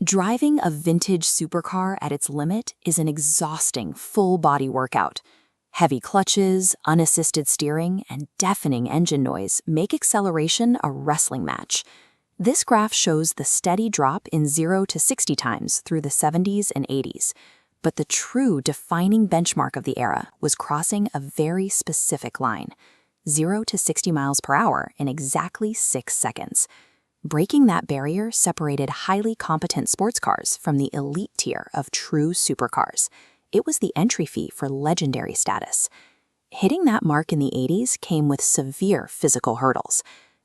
Driving a vintage supercar at its limit is an exhausting, full-body workout. Heavy clutches, unassisted steering, and deafening engine noise make acceleration a wrestling match. This graph shows the steady drop in 0 to 60 times through the 70s and 80s. But the true defining benchmark of the era was crossing a very specific line, 0 to 60 miles per hour in exactly 6 seconds. Breaking that barrier separated highly competent sports cars from the elite tier of true supercars. It was the entry fee for legendary status. Hitting that mark in the 80s came with severe physical hurdles.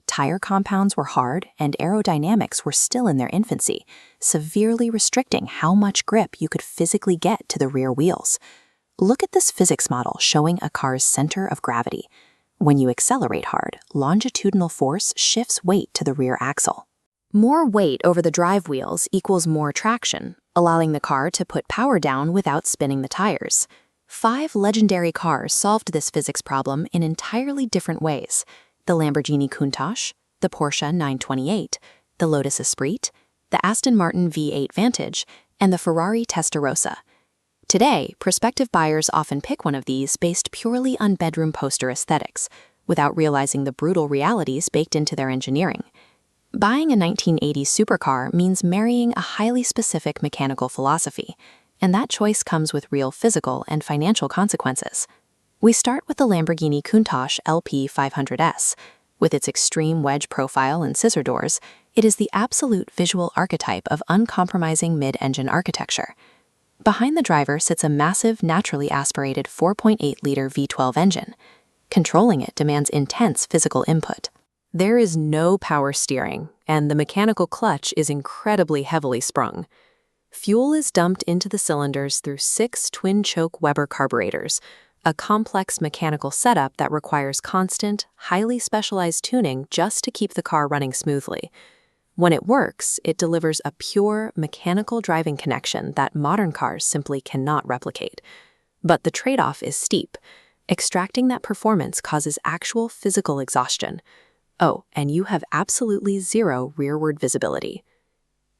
Tire compounds were hard and aerodynamics were still in their infancy, severely restricting how much grip you could physically get to the rear wheels. Look at this physics model showing a car's center of gravity. When you accelerate hard, longitudinal force shifts weight to the rear axle. More weight over the drive wheels equals more traction, allowing the car to put power down without spinning the tires. 5 legendary cars solved this physics problem in entirely different ways: the Lamborghini Countach, the Porsche 928, the Lotus Esprit, the Aston Martin V8 Vantage, and the Ferrari Testarossa. Today, prospective buyers often pick one of these based purely on bedroom poster aesthetics, without realizing the brutal realities baked into their engineering. Buying a 1980s supercar means marrying a highly specific mechanical philosophy, and that choice comes with real physical and financial consequences. We start with the Lamborghini Countach LP500S. With its extreme wedge profile and scissor doors, it is the absolute visual archetype of uncompromising mid-engine architecture. Behind the driver sits a massive, naturally aspirated 4.8-liter V12 engine. Controlling it demands intense physical input. There is no power steering, and the mechanical clutch is incredibly heavily sprung. Fuel is dumped into the cylinders through 6 twin-choke Weber carburetors, a complex mechanical setup that requires constant, highly specialized tuning just to keep the car running smoothly. When it works, it delivers a pure, mechanical driving connection that modern cars simply cannot replicate. But the trade-off is steep. Extracting that performance causes actual physical exhaustion. Oh, and you have absolutely zero rearward visibility.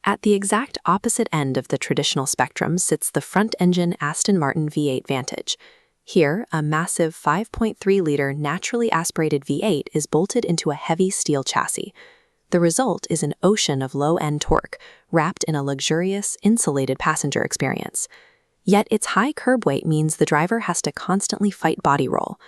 At the exact opposite end of the traditional spectrum sits the front-engine Aston Martin V8 Vantage. Here, a massive 5.3-liter naturally aspirated V8 is bolted into a heavy steel chassis. The result is an ocean of low-end torque, wrapped in a luxurious, insulated passenger experience. Yet its high curb weight means the driver has to constantly fight body roll.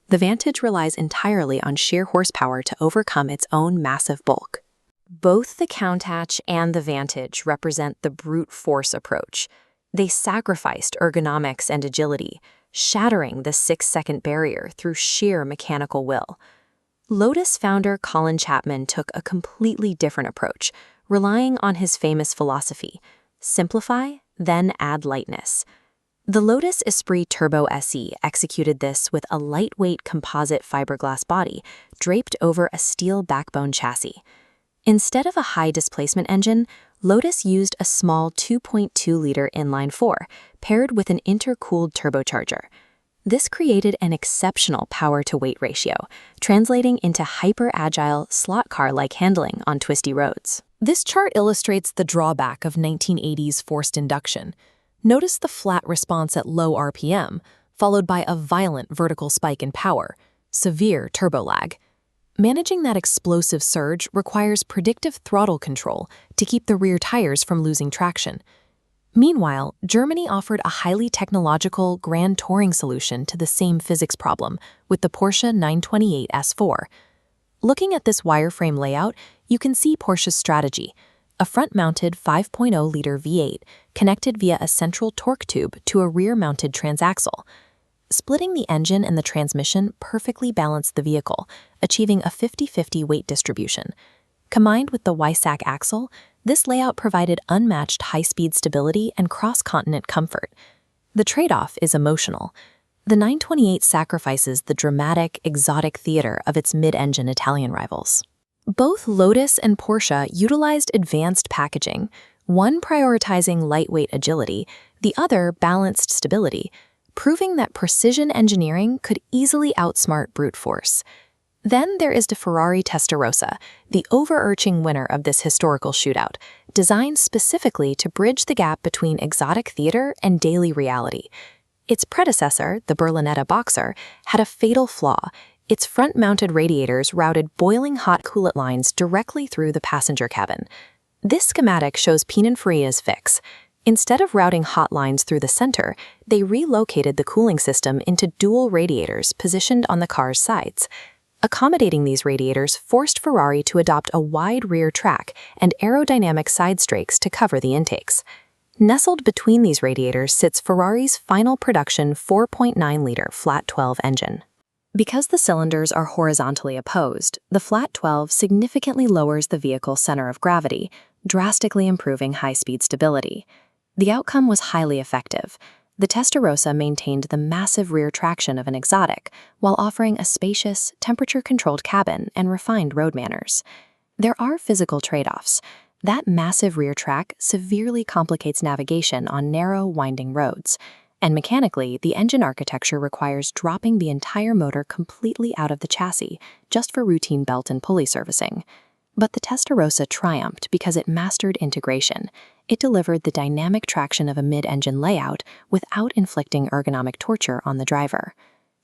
The Vantage relies entirely on sheer horsepower to overcome its own massive bulk. Both the Countach and the Vantage represent the brute force approach. They sacrificed ergonomics and agility, shattering the 6-second barrier through sheer mechanical will. Lotus founder Colin Chapman took a completely different approach, relying on his famous philosophy: simplify, then add lightness. The Lotus Esprit Turbo SE executed this with a lightweight composite fiberglass body draped over a steel backbone chassis. Instead of a high-displacement engine, Lotus used a small 2.2-liter inline-4 paired with an intercooled turbocharger. This created an exceptional power-to-weight ratio, translating into hyper-agile, slot car-like handling on twisty roads. This chart illustrates the drawback of 1980s forced induction. Notice the flat response at low RPM, followed by a violent vertical spike in power, severe turbo lag. Managing that explosive surge requires predictive throttle control to keep the rear tires from losing traction. Meanwhile, Germany offered a highly technological Grand Touring solution to the same physics problem with the Porsche 928 S4. Looking at this wireframe layout, you can see Porsche's strategy: a front-mounted 5.0-liter V8 connected via a central torque tube to a rear-mounted transaxle. Splitting the engine and the transmission perfectly balanced the vehicle, achieving a 50-50 weight distribution. Combined with the Weissach axle, this layout provided unmatched high-speed stability and cross-continent comfort. The trade-off is emotional. The 928 sacrifices the dramatic, exotic theater of its mid-engine Italian rivals. Both Lotus and Porsche utilized advanced packaging, one prioritizing lightweight agility, the other balanced stability, proving that precision engineering could easily outsmart brute force. Then there is the Ferrari Testarossa, the overarching winner of this historical shootout, designed specifically to bridge the gap between exotic theater and daily reality. Its predecessor, the Berlinetta Boxer, had a fatal flaw. Its front-mounted radiators routed boiling hot coolant lines directly through the passenger cabin. This schematic shows Pininfaria's fix. Instead of routing hot lines through the center, they relocated the cooling system into dual radiators positioned on the car's sides. Accommodating these radiators forced Ferrari to adopt a wide rear track and aerodynamic side strakes to cover the intakes. Nestled between these radiators sits Ferrari's final production 4.9-liter flat 12 engine. Because the cylinders are horizontally opposed, the flat 12 significantly lowers the vehicle's center of gravity, drastically improving high-speed stability. The outcome was highly effective. The Testarossa maintained the massive rear traction of an exotic while offering a spacious, temperature-controlled cabin and refined road manners. There are physical trade-offs. That massive rear track severely complicates navigation on narrow, winding roads. And mechanically, the engine architecture requires dropping the entire motor completely out of the chassis just for routine belt and pulley servicing. But the Testarossa triumphed because it mastered integration. It delivered the dynamic traction of a mid-engine layout without inflicting ergonomic torture on the driver.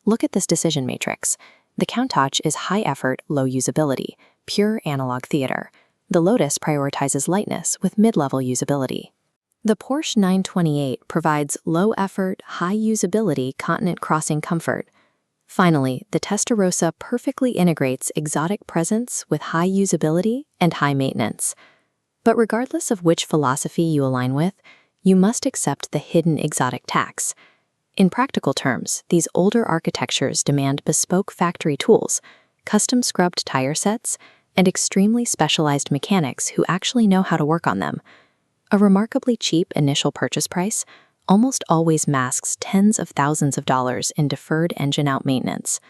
Look at this decision matrix. The Countach is high-effort, low usability, pure analog theater. The Lotus prioritizes lightness with mid-level usability. The Porsche 928 provides low-effort, high-usability continent crossing comfort. Finally, the Testarossa perfectly integrates exotic presence with high usability and high maintenance. But regardless of which philosophy you align with, you must accept the hidden exotic tax. In practical terms, these older architectures demand bespoke factory tools, custom scrubbed tire sets, and extremely specialized mechanics who actually know how to work on them. A remarkably cheap initial purchase price almost always masks tens of thousands of dollars in deferred engine-out maintenance.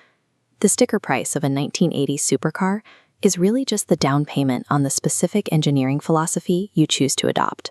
The sticker price of a 1980s supercar is really just the down payment on the specific engineering philosophy you choose to adopt.